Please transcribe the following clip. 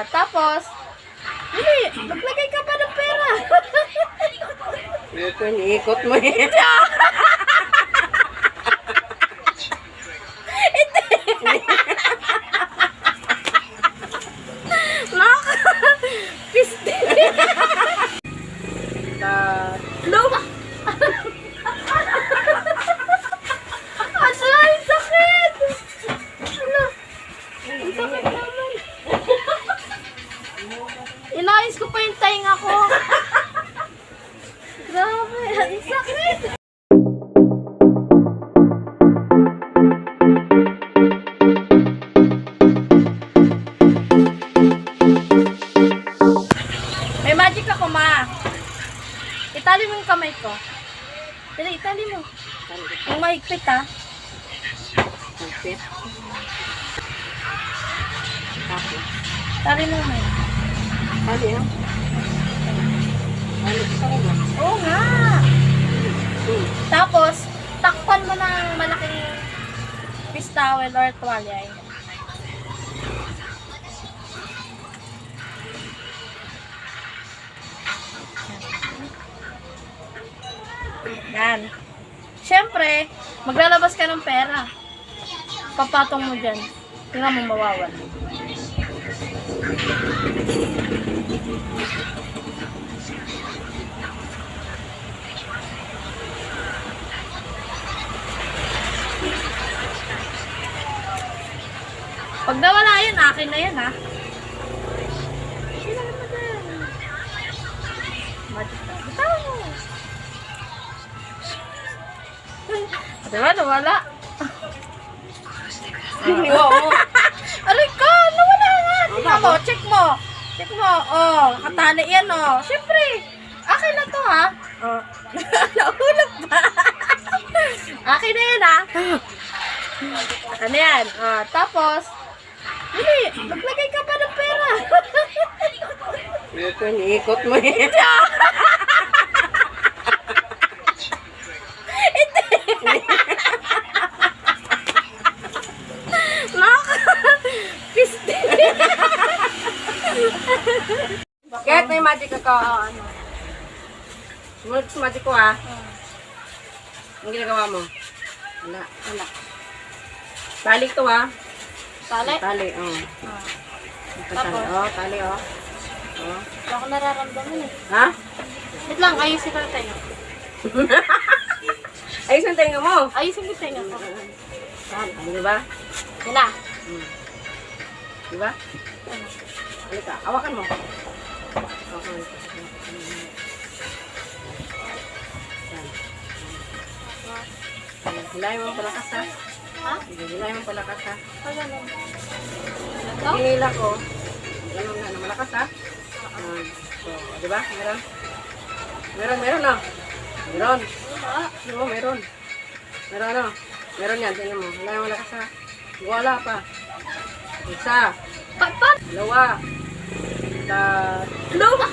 Tapos, maglagay ka pa ng pera. Ito, iniikot mo eh. Piste. Luma. Asay, sakit. Ano? Ang sakit naman. Inayos ko pa yung tainga ko. Grabe, ang sakit. May magic ako, ma. Itali mo yung kamay ko. Dali, itali mo. Yung mahigpit, ha. Kapit. Tapos. Tali mo mo. Ano yan? Ano sa ba? Oo nga. Tapos, takpan mo ng malaking fish towel or tuwalya. Yan. Siyempre, maglalabas ka ng pera. Papatong mo dyan. Tingnan mo mawawala. Pag nawala yun, akin na yan, ha? Sila naman din. Magic na. Bitaw mo. Diba, nawala? Oo. Aray ka, nawala nga. Tingnan mo, check mo. Check mo, oh, katali yan, oh. Siyempre, akin na to, ha? Oh. Naulog ba? Akin na yan, ha? Ano yan? Oh, tapos, maglagay ka pa ng pera. Ito, iniikot mo eh. Piste. Kahit may magic ako. Ano? Sumunod sa magic ko, ha? Ang ginagawa mo? Wala. Tali to, ha? Tali? Tali, oh. Tapos? Tali, oh. Oh. Wala ko nararamdaman, eh. Ha? Wait lang, ayusin ko yung tenga. Ayos ang tenga mo. Ayusin ko yung tenga ko. Di ba? Yan na. Di ba? Halika, awakan mo. Awakan mo. Hilahin mo palakas, ha? Ha? Hilahin mo palakas, ha? Pag ganun. Ito? Hinila ko. Ganun na, malakas, ha? So, di ba? Meron? Meron, no? Meron. Wala. Oo, meron. Meron, no? Meron yan, tingnan mo. Hilahin mo malakas, ha? Wala pa. Isa. Pat! Dalawa. Luma!